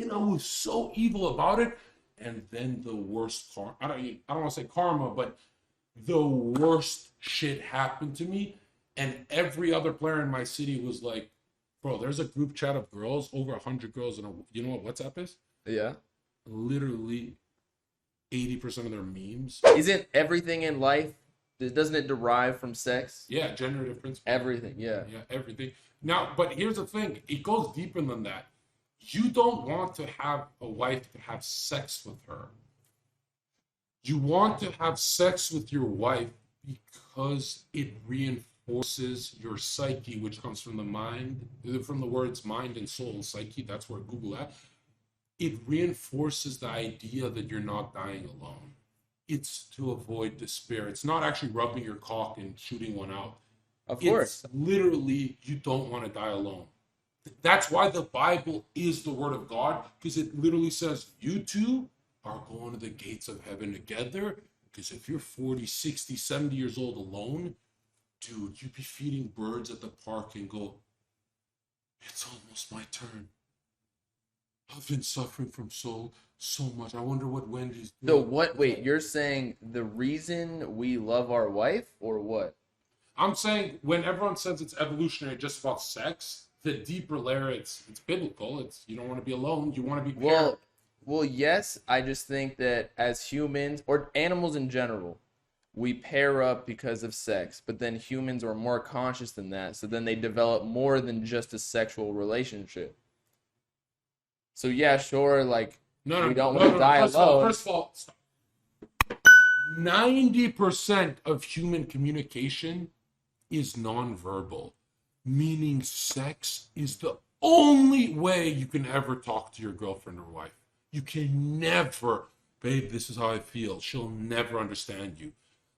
I was so evil about it. And then the worst I don't want to say karma, but the worst shit happened to me. And every other player in my city was like, bro, there's a group chat of girls, over 100 girls, and you know what WhatsApp is? Yeah. Literally 80% of their memes. Isn't everything in life, doesn't it derive from sex? Yeah, generative principle. Everything, yeah. Yeah, everything. Now, but here's the thing, it goes deeper than that. You don't want to have a wife to have sex with her. You want to have sex with your wife because it reinforces your psyche, which comes from the mind, from the words mind and soul, psyche. That's where Google at. It reinforces the idea that you're not dying alone. It's to avoid despair. It's not actually rubbing your cock and shooting one out. Of course. It's literally you don't want to die alone. That's why the Bible is the word of God, because it literally says you two are going to the gates of heaven together. Because if you're 40, 60, 70 years old alone, dude, you'd be feeding birds at the park and go, it's almost my turn. I've been suffering from so much. I wonder what Wendy's So doing. what, wait, you're saying the reason we love our wife or what? I'm saying when everyone says it's evolutionary just about sex, the deeper layer, it's biblical. It's you don't want to be alone. You want to be paired. Well, yes, I just think that as humans or animals in general, we pair up because of sex, but then humans are more conscious than that. So then they develop more than just a sexual relationship. So yeah, sure, like we don't want to die alone. First of all, 90% of human communication is nonverbal, meaning sex is the only way you can ever talk to your girlfriend or wife. You can never, babe, this is how I feel. She'll never understand you.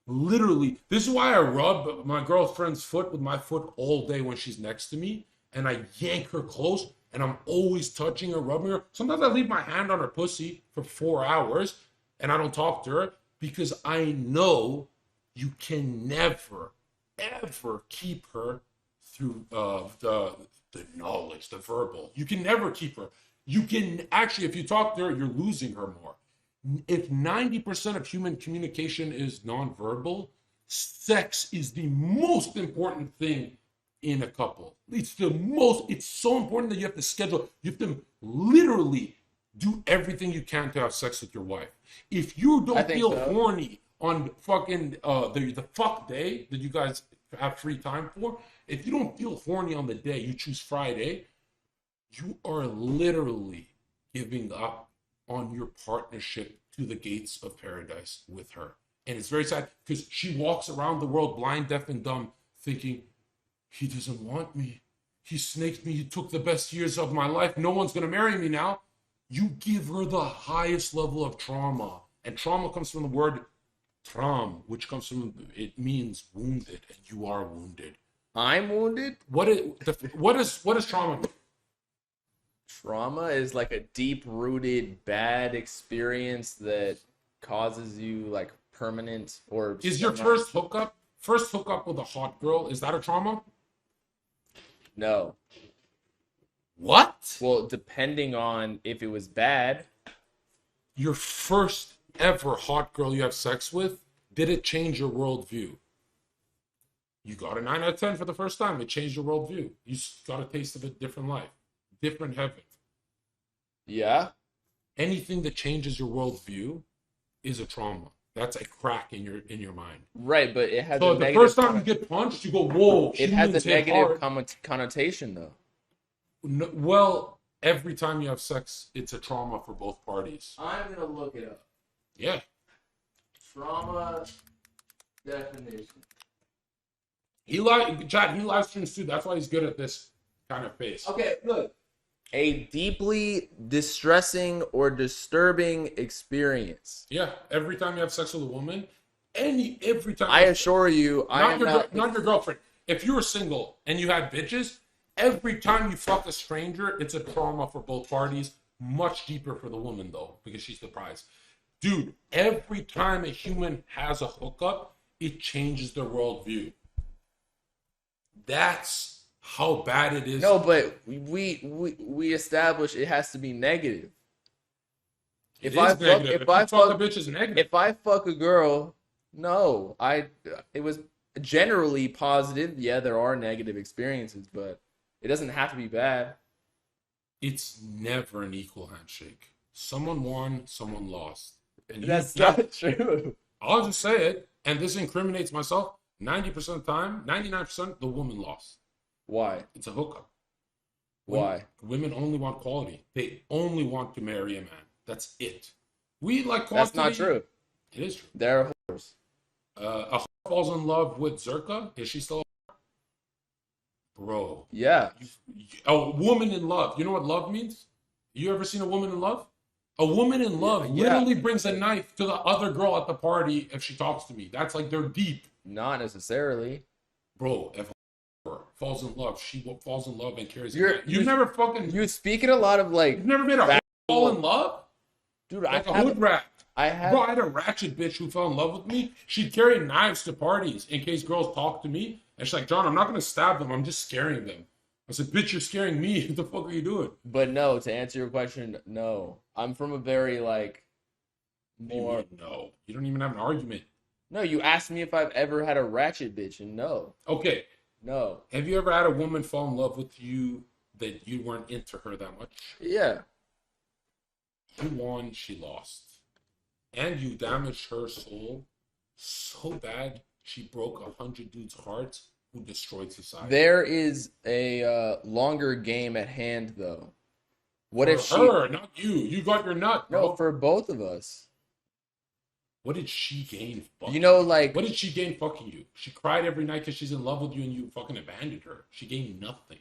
Literally, this is why I rub my girlfriend's foot with my foot all day when she's next to me, and I yank her close, and I'm always touching her, rubbing her. Sometimes I leave my hand on her pussy for 4 hours, and I don't talk to her because I know you can never, ever keep her through the knowledge, the verbal. You can never keep her. You can actually, if you talk to her, you're losing her more. If 90% of human communication is nonverbal, sex is the most important thing in a couple. It's so important that you have to schedule, you have to literally do everything you can to have sex with your wife. If you don't feel horny on fucking the fuck day that you guys have free time for, if you don't feel horny on the day you choose Friday, you are literally giving up on your partnership to the gates of paradise with her. And it's very sad because she walks around the world blind, deaf, and dumb thinking, he doesn't want me. He snaked me. He took the best years of my life. No one's going to marry me now. You give her the highest level of trauma. And trauma comes from the word traum, which comes from, it means wounded, and you are wounded. I'm wounded? What is trauma? Trauma is like a deep-rooted bad experience that causes you like permanent or... Is your first hookup with a hot girl, is that a trauma? No. What? Well, depending on if it was bad. Your first ever hot girl you have sex with, did it change your worldview? You got a 9 out of 10 for the first time. It changed your worldview. You got a taste of a different life, different heaven. Yeah. Anything that changes your worldview is a trauma. That's a crack in your mind. Right, but it has so a the first time you get punched, you go, whoa. It has a negative connotation, though. No, well, every time you have sex, it's a trauma for both parties. I'm going to look it up. Yeah. Trauma definition. He live streams too. That's why he's good at this kind of face. Okay, look. A deeply distressing or disturbing experience. Yeah, every time you have sex with a woman, every time. I assure you, not your girlfriend. If you were single and you had bitches, every time you fuck a stranger, it's a trauma for both parties. Much deeper for the woman though, because she's the prize. Dude, every time a human has a hookup, it changes their worldview. That's how bad it is. No, but we established it has to be negative. It If I is fuck, negative. If you fuck a bitch, it's negative. if I fuck a girl, no, it was generally positive. Yeah, there are negative experiences, but it doesn't have to be bad. It's never an equal handshake. Someone won, someone lost. And That's not true. I'll just say it, and this incriminates myself. 90% of the time, 99%, the woman lost. Why? It's a hookup. Why? Women only want quality. They only want to marry a man. That's it. We like quantity. That's not true. It is true. They're whores. A whore falls in love with Zherka. Is she still a whore? Bro. Yeah. A woman in love. You know what love means? You ever seen a woman in love? A woman in love literally brings a knife to the other girl at the party if she talks to me. That's like they're deep. Not necessarily. Bro, if a whore falls in love, she falls in love and carries a knife. You've never fucking... You're speaking a lot of like... You've never made a whore fall in love? Dude, like a hood rat. I had... Bro, I had a ratchet bitch who fell in love with me. She'd carry knives to parties in case girls talk to me. And she's like, John, I'm not going to stab them. I'm just scaring them. I said, bitch, you're scaring me. What the fuck are you doing? But no, to answer your question, no. I'm from a very, like, more... No. You don't even have an argument. No, you asked me if I've ever had a ratchet bitch, and no. Okay. No. Have you ever had a woman fall in love with you that you weren't into her that much? Yeah. You won, she lost. And you damaged her soul so bad, she broke 100 dudes' hearts who destroyed society. There is a longer game at hand, though. What for if she... her, not you. You got your nut, bro. No, for both of us. What did she gain? You know, like... What did she gain fucking you? She cried every night because she's in love with you and you fucking abandoned her. She gained nothing.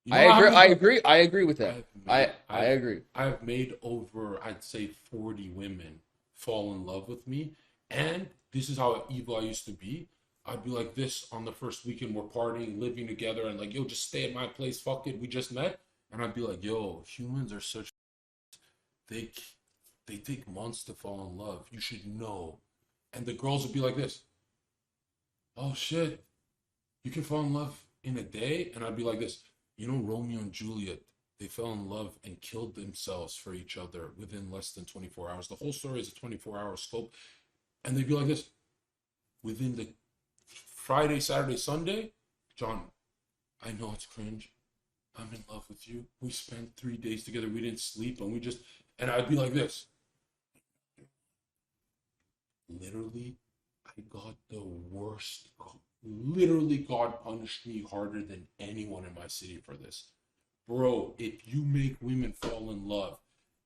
You know I agree with that. I agree. I've made over, I'd say, 40 women fall in love with me. And this is how evil I used to be. I'd be like this on the first weekend. We're partying, living together, and like, yo, just stay at my place. Fuck it. We just met. And I'd be like, yo, humans are such... They take months to fall in love. You should know. And the girls would be like this. Oh, shit. You can fall in love in a day? And I'd be like this. You know, Romeo and Juliet, they fell in love and killed themselves for each other within less than 24 hours. The whole story is a 24-hour scope. And they'd be like this. Within the Friday, Saturday, Sunday, John, I know it's cringe. I'm in love with you. We spent 3 days together. We didn't sleep. And I'd be like this. Literally, I got the worst. Literally, God punished me harder than anyone in my city for this. Bro, if you make women fall in love,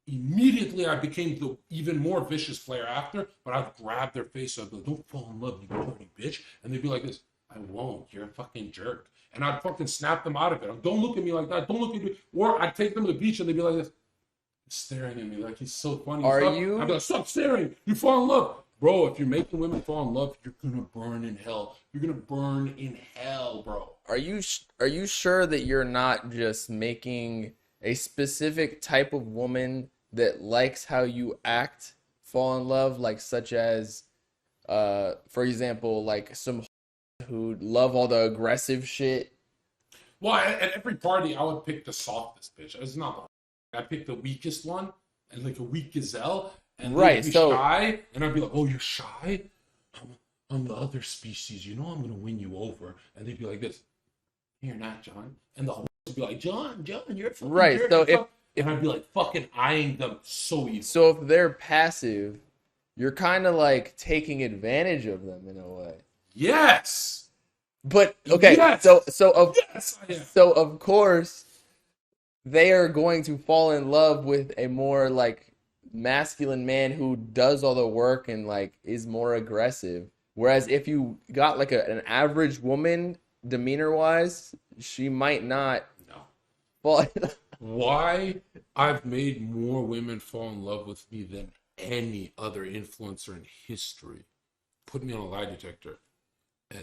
immediately I became the even more vicious player after, but I'd grab their face. I'd be like, don't fall in love, you dirty bitch. And they'd be like this, I won't, you're a fucking jerk. And I'd fucking snap them out of it. Don't look at me like that. Don't look at me. Or I'd take them to the beach and they'd be like this, staring at me like he's so funny. Are you? I'd be like, stop staring. You fall in love. Bro, if you're making women fall in love, you're gonna burn in hell. You're gonna burn in hell, bro. Are you sure that you're not just making a specific type of woman that likes how you act fall in love, like such as, for example, like some who love all the aggressive shit? Well, at every party, I would pick the softest bitch. It's not the... I picked the weakest one, and like a weak gazelle. And right, be so shy, and I'd be like, "Oh, you're shy? I'm the other species. You know, I'm gonna win you over." And they'd be like this, "You're not, John." And the whole would be like, "John, you're fucking right." jerk. So and I'd be like fucking eyeing them so easy. So if they're passive, you're kind of like taking advantage of them in a way. Yes. But okay, yes. so of course they are going to fall in love with a more like masculine man who does all the work and like is more aggressive. Whereas if you got like an average woman demeanor wise, she might not fall. Why I've made more women fall in love with me than any other influencer in history. Put me on a lie detector.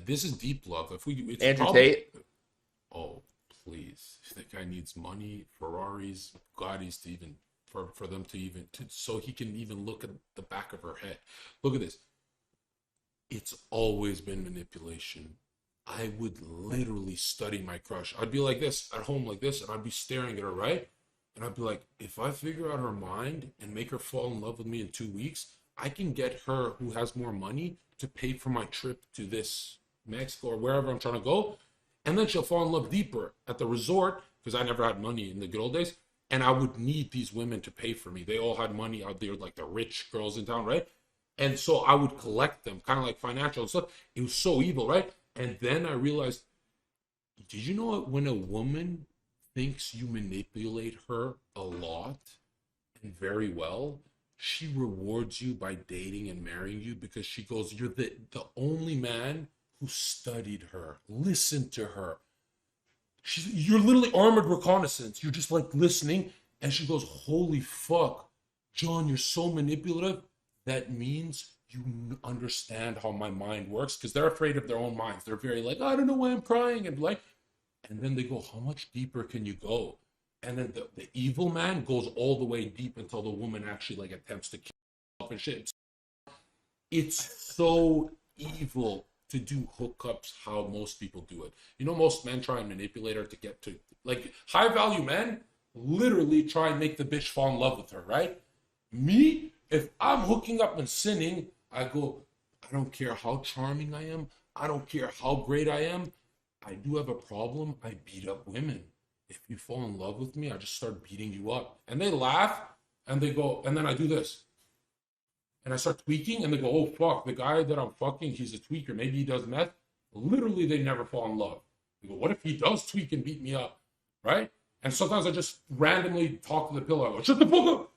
This is deep love. Andrew Tate. Oh, please. That guy needs money, Ferraris, Bugattis to even for them to even so he can even look at the back of her head. Look at this. It's always been manipulation. I would literally study my crush. I'd be like this at home, like this, and I'd be staring at her, right? And I'd be like, if I figure out her mind and make her fall in love with me in 2 weeks, I can get her who has more money to pay for my trip to this Mexico or wherever I'm trying to go. And then she'll fall in love deeper at the resort because I never had money in the good old days. And I would need these women to pay for me. They all had money out there, like the rich girls in town, right? And so I would collect them, kind of like financial stuff. It was so evil, right? And then I realized, did you know when a woman thinks you manipulate her a lot and very well, she rewards you by dating and marrying you because she goes, you're the only man who studied her, listened to her. You're literally armored reconnaissance. You're just like listening. And she goes, holy fuck, John, you're so manipulative. That means you understand how my mind works because they're afraid of their own minds. They're very like, I don't know why I'm crying. And then they go, how much deeper can you go? And then the evil man goes all the way deep until the woman actually like attempts to kill herself and shit. It's so evil to do hookups how most people do it. You know, most men try and manipulate her to get to, like, high value men literally try and make the bitch fall in love with her, right? Me, if I'm hooking up and sinning, I go, I don't care how charming I am. I don't care how great I am. I do have a problem. I beat up women. If you fall in love with me, I just start beating you up. And they laugh and they go, and then I do this. And I start tweaking and they go, oh, fuck, the guy that I'm fucking, he's a tweaker. Maybe he does meth. Literally, they never fall in love. They go, what if he does tweak and beat me up? Right? And sometimes I just randomly talk to the pillow. I go, shut the fuck up.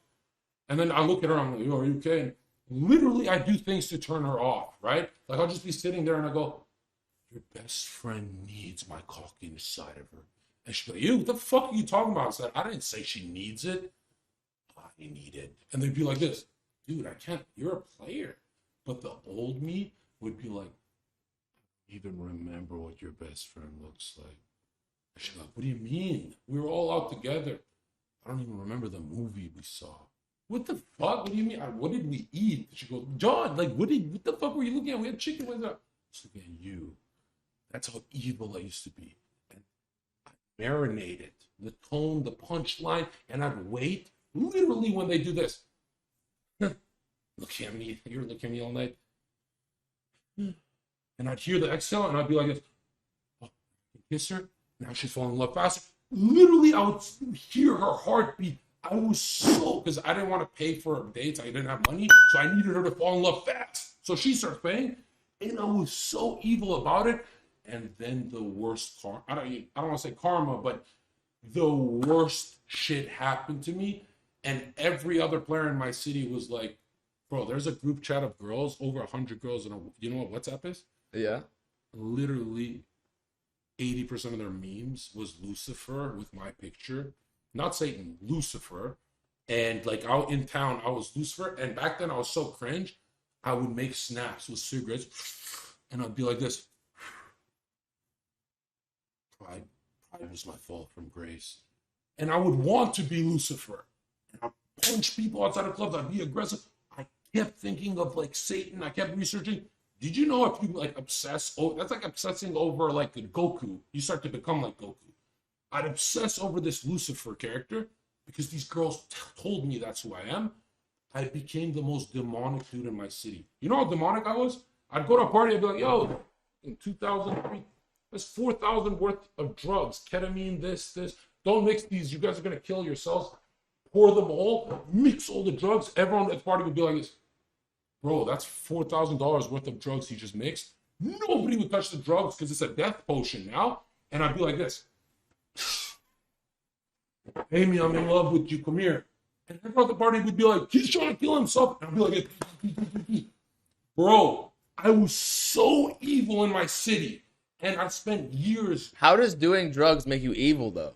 And then I look at her, I'm like, yo, are you okay? And literally, I do things to turn her off, right? Like, I'll just be sitting there and I go, your best friend needs my cock inside of her. And she'll be like, ew, what the fuck are you talking about? I said, I didn't say she needs it. I need it. And they'd be like this, dude, I can't, you're a player. But the old me would be like, even remember what your best friend looks like. And she's like, what do you mean? We were all out together. I don't even remember the movie we saw. What the fuck? What do you mean? What did we eat? She goes, John, like, what the fuck were you looking at? We had chicken. What's up? Just looking at you. That's how evil I used to be. And I marinate it. The tone, the punchline, and I'd wait. Literally when they do this. Look at me. You're looking at me all night. And I'd hear the exhale and I'd be like this. Oh, kiss her. Now she's falling in love faster. Literally, I would hear her heartbeat. I was so, because I didn't want to pay for dates. I didn't have money. So I needed her to fall in love fast. So she starts paying. And I was so evil about it. And then the worst I don't want to say karma, but the worst shit happened to me. And every other player in my city was like, bro, there's a group chat of girls, over 100 girls, and you know what WhatsApp is? Yeah. Literally 80% of their memes was Lucifer with my picture. Not Satan, Lucifer. And like out in town, I was Lucifer. And back then I was so cringe, I would make snaps with cigarettes. And I'd be like this. Pride was my fall from grace. And I would want to be Lucifer. And I'd punch people outside of clubs. I'd be aggressive. I kept thinking of like Satan. I kept researching. Did you know if you like obsess? Oh, that's like obsessing over like Goku. You start to become like Goku. I'd obsess over this Lucifer character because these girls told me that's who I am. I became the most demonic dude in my city. You know how demonic I was? I'd go to a party and be like, yo, in 2003, there's 4,000 worth of drugs, ketamine, this. Don't mix these. You guys are going to kill yourselves. Pour them all, mix all the drugs. Everyone at the party would be like this. Bro, that's $4,000 worth of drugs he just mixed. Nobody would touch the drugs because it's a death potion now. And I'd be like this. Amy, I'm in love with you. Come here. And everyone at the party would be like, he's trying to kill himself. And I'd be like, bro, I was so evil in my city. And I spent years. How does doing drugs make you evil, though?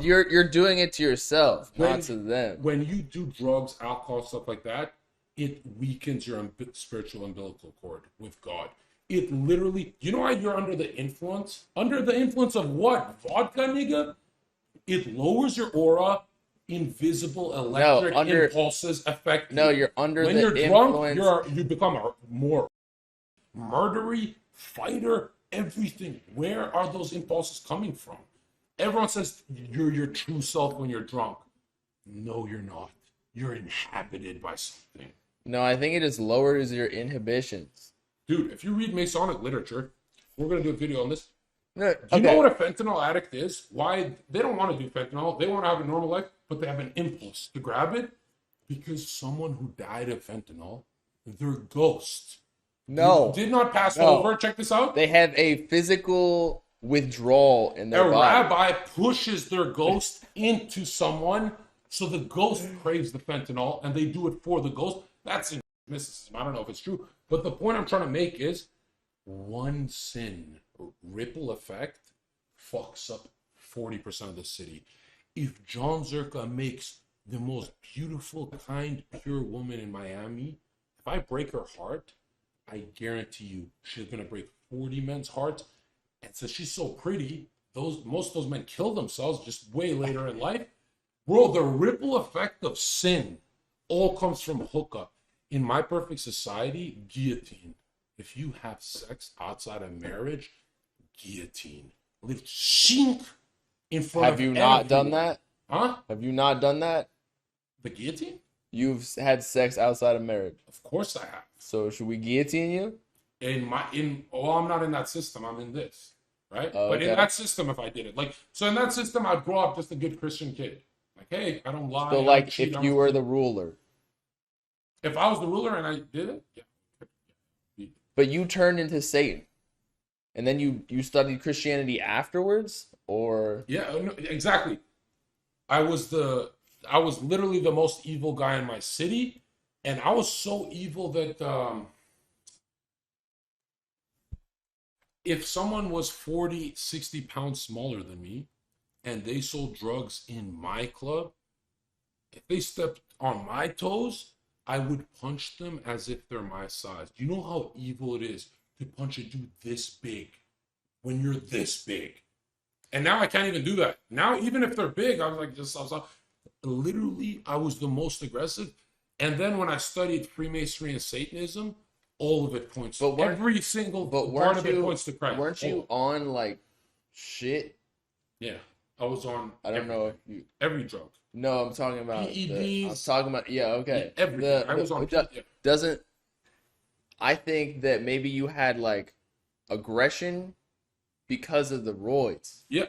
You're doing it to yourself, not to them. When you do drugs, alcohol, stuff like that, it weakens your spiritual umbilical cord with God. It literally, you know why you're under the influence? Under the influence of what? Vodka, nigga? It lowers your aura. Invisible electric impulses affect you. No, you're under when the you're influence. drunk, you become a more murdery fighter. everything. Where are those impulses coming from? Everyone says you're your true self when you're drunk. No, you're not. You're inhabited by something. No, I think it just lowers your inhibitions. Dude, if you read Masonic literature, we're going to do a video on this. No, Do you know what a fentanyl addict is? Why they don't want to do fentanyl? They want to have a normal life, but they have an impulse to grab it because someone who died of fentanyl, their ghost, No, did not pass No. over. Check this out. they have a physical withdrawal in their A body. rabbi pushes their ghost into someone, so the ghost craves the fentanyl, and they do it for the ghost. That's in mysticism. I don't know if it's true, but the point I'm trying to make is one sin ripple effect fucks up 40% of the city. If jonzherka makes the most beautiful, kind, pure woman in Miami, if I break her heart, I guarantee you she's gonna break 40 men's hearts. And since she's so pretty, most of those men kill themselves just way later in life. Bro, the ripple effect of sin all comes from hookup. In my perfect society, guillotine. If you have sex outside of marriage, guillotine. Live shink in front of Have you not done everyone. that? Huh? Have you not done that? The guillotine? You've had sex outside of marriage. Of course I have. So should we guillotine you? I'm not in that system. I'm in this, right? Oh, But in okay. that system, if I did it, so in that system, I'd grow up just a good Christian kid. Like, hey, I don't lie. I So don't like cheat, if I you don't- were the ruler, if I was the ruler and I did it, yeah. but you turned into Satan, and then you studied Christianity afterwards, or Yeah, no, exactly. I was literally the most evil guy in my city, and I was so evil that if someone was 40, 60 pounds smaller than me and they sold drugs in my club, if they stepped on my toes, I would punch them as if they're my size. Do you know how evil it is to punch a dude this big when you're this big? And now I can't even do that. Now, even if they're big, I was like, literally, I was the most aggressive. And then when I studied Freemasonry and Satanism, all of it points. But weren't- every single but part of weren't it you points to Christ. weren't you on like shit? Yeah, I was on. I don't know if you. Every drug. No, I'm talking about. I'm PEDs. talking about. Yeah, okay. Yeah, everything. I was on. Yeah. Doesn't. I think that maybe you had like aggression because of the roids. Yeah.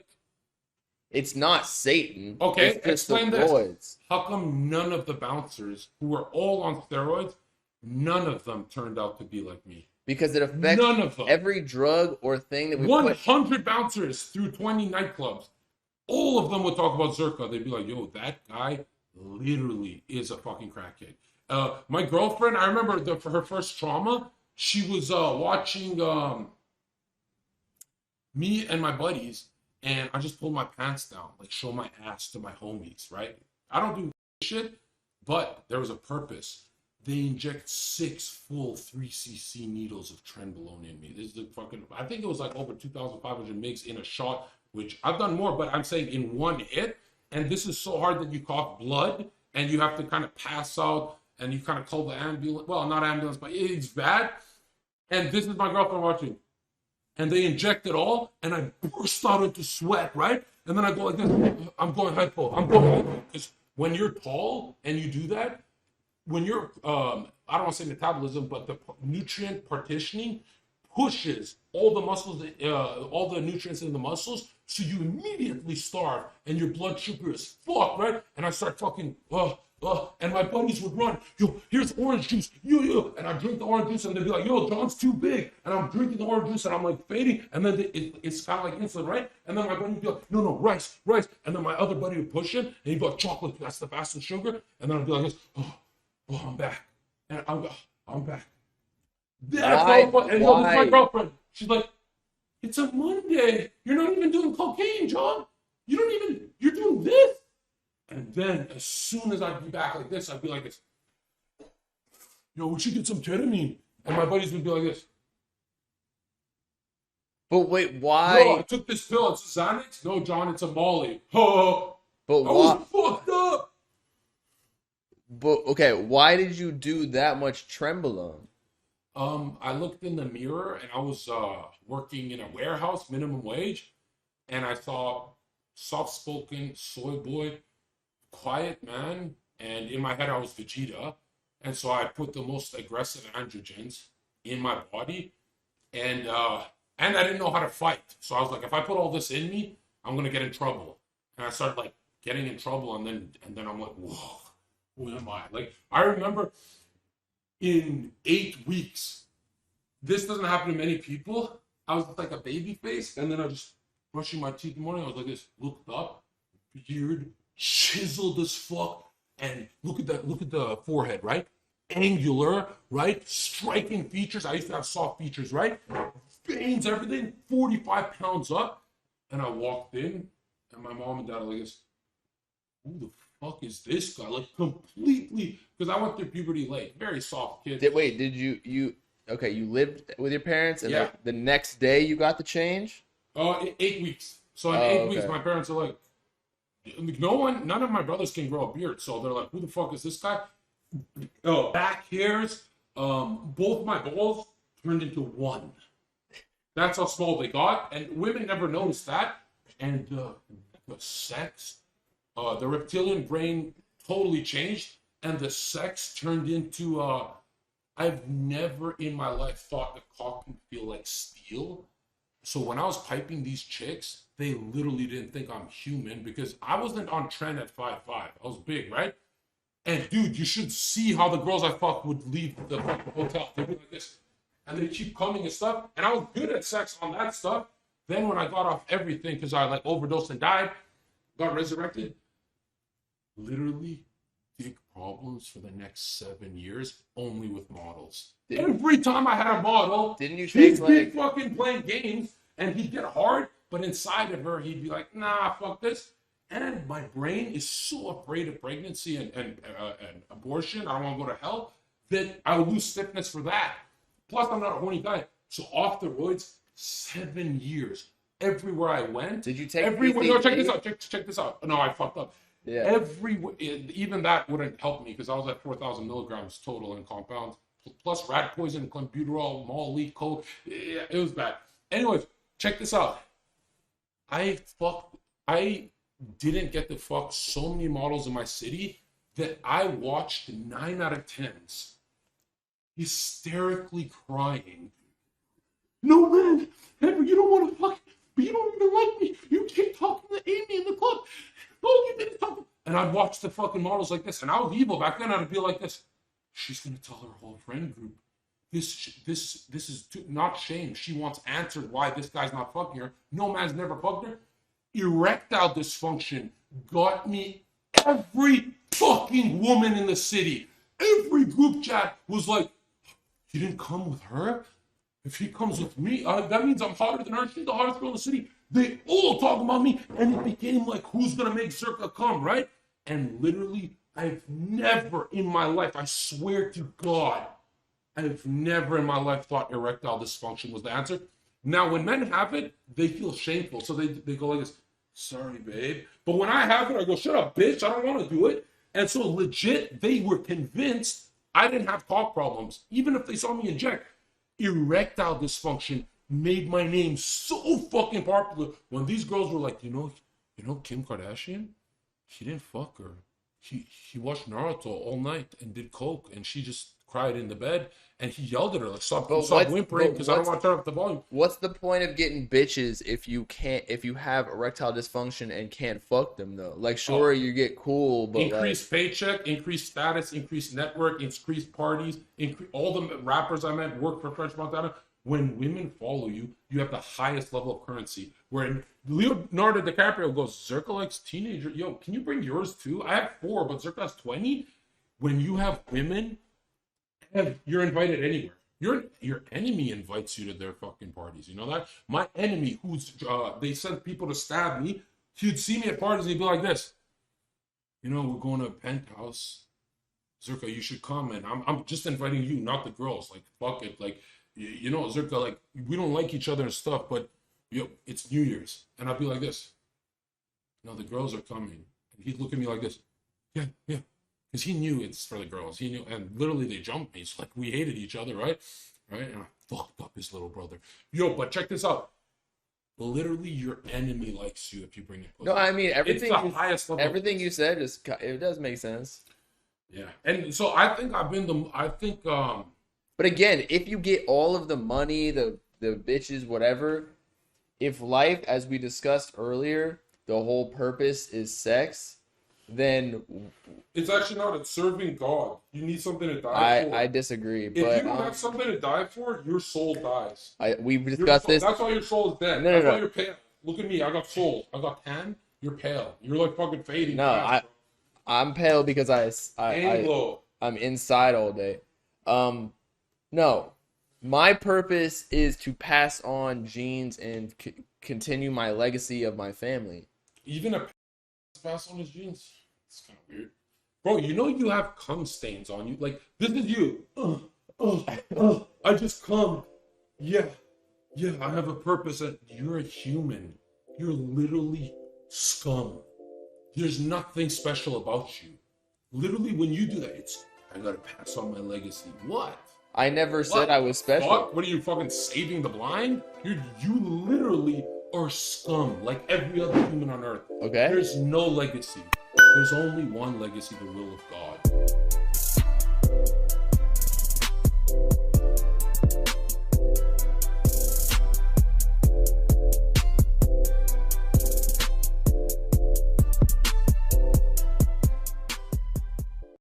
It's not Satan. Okay, It's just the explain this. roids. How come none of the bouncers who were all on steroids, none of them turned out to be like me? Because it affects None of them. every drug or thing that we put. 100 bouncers through 20 nightclubs. All of them would talk about Zherka. They'd be like, yo, that guy literally is a fucking crackhead. My girlfriend, I remember for her first trauma, she was watching me and my buddies, and I just pulled my pants down, like show my ass to my homies, right? I don't do shit, but there was a purpose. They inject 6 full 3cc needles of trenbolone in me. This is the fucking, I think it was like over 2,500 mgs in a shot, which I've done more, but I'm saying in one hit. And this is so hard that you cough blood and you have to kind of pass out and you kind of call the ambulance. Well, not ambulance, but it's bad. And this is my girlfriend watching. And they inject it all, and I burst out into sweat, right? And then I go like this, I'm going hypo. Because when you're tall and you do that, when you're, I don't want to say metabolism, but the nutrient partitioning pushes all the muscles, all the nutrients in the muscles, so you immediately starve, and your blood sugar is fucked, right? And I start fucking, and my buddies would run, yo, here's orange juice, yo, and I drink the orange juice, and they'd be like, yo, John's too big, and I'm drinking the orange juice, and I'm like fading, and then it's kind of like insulin, right? And then my buddy would be like, no, rice, and then my other buddy would push him, and he'd be like, chocolate, that's the fastest sugar, and then I'd be like this, oh, I'm back, and I'm back. That's Why? all fun. And yo, this is my Why? girlfriend. She's like, it's a Monday. You're not even doing cocaine, John. You're doing this. And then as soon as I'd be back like this, I'd be like this. Yo, we should get some ketamine. And my buddies would be like this. But wait, Yo, why? I took this pill. It's a Xanax. No, John, it's a Molly. Oh, But I why? was fucked up. But okay, why did you do that much trembolone? I looked in the mirror and I was working in a warehouse, minimum wage, and I saw soft-spoken soy boy, quiet man, and in my head I was Vegeta, and so I put the most aggressive androgens in my body, and I didn't know how to fight, so I was like, if I put all this in me, I'm gonna get in trouble, and I started like getting in trouble, and then I'm like, whoa, who am I? Like I remember in 8 weeks. This doesn't happen to many people. I was like a baby face, and then I was just brushing my teeth in the morning. I was like this, looked up, beard, chiseled as fuck, and look at that. Look at the forehead, right? Angular, right? Striking features. I used to have soft features, right? Veins, everything. 45 pounds up, and I walked in, and my mom and dad are like this. Who the fuck is this guy? Like completely, because I went through puberty late. Very soft kid. Wait, did you okay, you lived with your parents and Yeah. like the next day you got the change? 8 weeks. So in Oh, 8 weeks, okay. my parents are like, none of my brothers can grow a beard. So they're like, who the fuck is this guy? Oh, back hairs. Both my balls turned into one. That's how small they got, and women never noticed that. And the sex, the reptilian brain totally changed, and the sex turned into. I've never in my life thought the cock can feel like steel. So when I was piping these chicks, they literally didn't think I'm human because I wasn't on trend at 5'5". I was big, right? And dude, you should see how the girls I fucked would leave the fucking hotel. They'd be like this. And they keep coming and stuff. And I was good at sex on that stuff. Then when I got off everything because I like overdosed and died, got resurrected, literally big problems for the next 7 years only with models. Every time I had a model, Didn't you he'd take be like fucking playing games and he'd get hard, but inside of her, he'd be like, nah, fuck this. And my brain is so afraid of pregnancy and abortion, I don't want to go to hell, that I would lose stiffness for that. Plus, I'm not a horny guy. So off the roids, 7 years. Everywhere I went, did you take everywhere. No, check PCP? this out. Check this out. No, I fucked up. Yeah. Even that wouldn't help me because I was at 4,000 milligrams total in compounds, plus rat poison, clenbuterol, molly, coke. Yeah, it was bad. Anyways, check this out. I didn't get to fuck so many models in my city that I watched 9 out of 10s hysterically crying. No man, Henry, you don't want to fuck, but you don't even like me. You keep talking to Amy in the club. All you did is talk. And I'd watch the fucking models like this, and I was evil back then. I'd be like this. She's gonna tell her whole friend group. This is not shame. She wants answered why this guy's not fucking her. No man's never fucked her. Erectile dysfunction got me every fucking woman in the city. Every group chat was like, "He didn't come with her? If he comes with me, that means I'm hotter than her. She's the hottest girl in the city." They all talk about me, and it became like, who's gonna make Zherka come, right? And literally, I've never in my life, I swear to God, I've never in my life thought erectile dysfunction was the answer. Now, when men have it, they feel shameful, so they go like this, "Sorry, babe." But when I have it, I go, "Shut up, bitch, I don't want to do it." And so legit, they were convinced I didn't have cock problems, even if they saw me inject. Erectile dysfunction made my name so fucking popular. When these girls were like, Kim Kardashian, he didn't fuck her. He watched Naruto all night and did coke, and she just cried in the bed. And he yelled at her like, "Stop whimpering, because I don't want to turn up the volume." What's the point of getting bitches if you have erectile dysfunction and can't fuck them though? Like, sure, you get cool, but Increased paycheck, increased status, increased network, increased parties, all the rappers I met work for French Montana. When women follow you, you have the highest level of currency. Where Leonardo DiCaprio goes, "Zherka likes teenager. Yo, can you bring yours too? I have 4, but Zherka has 20. When you have women, you're invited anywhere. Your enemy invites you to their fucking parties. You know that? My enemy, who's they sent people to stab me, he'd see me at parties and he'd be like this. We're going to a penthouse. Zherka, you should come, and I'm just inviting you, not the girls. Like, fuck it. Like, Zherka, like, we don't like each other and stuff, but it's New Year's. And I'd be like this. No, the girls are coming. And he'd look at me like this. Yeah, yeah. Because he knew it's for the girls. He knew, and literally they jumped me. So like we hated each other, right? right? And I fucked up his little brother. Yo, but check this out. Literally, your enemy likes you if you bring it. No, I mean It's the highest level. Everything you said it does make sense. Yeah, and so I think I've been the. I think. But again, if you get all of the money, the bitches, whatever, if life, as we discussed earlier, the whole purpose is sex, then it's actually not. It's serving God. You need something to die for. I disagree. If but you don't have something to die for, your soul dies. We've discussed this. That's why your soul is dead. No, that's no, why no. you're pale. Look at me. I got soul. I got tan. You're pale. You're like fucking fading. No, fast, I'm pale because I'm inside all day. No, my purpose is to pass on genes and continue my legacy of my family. Even a pass on his genes. It's kind of weird, bro. You know you have cum stains on you. Like this is you. I just cum. Yeah. I have a purpose. You're a human. You're literally scum. There's nothing special about you. Literally, when you do that, it's I gotta pass on my legacy. What? I never said I was special. Fuck? What are you fucking saving the blind? You literally are scum, like every other human on earth. Okay. There's no legacy. There's only one legacy, the will of God.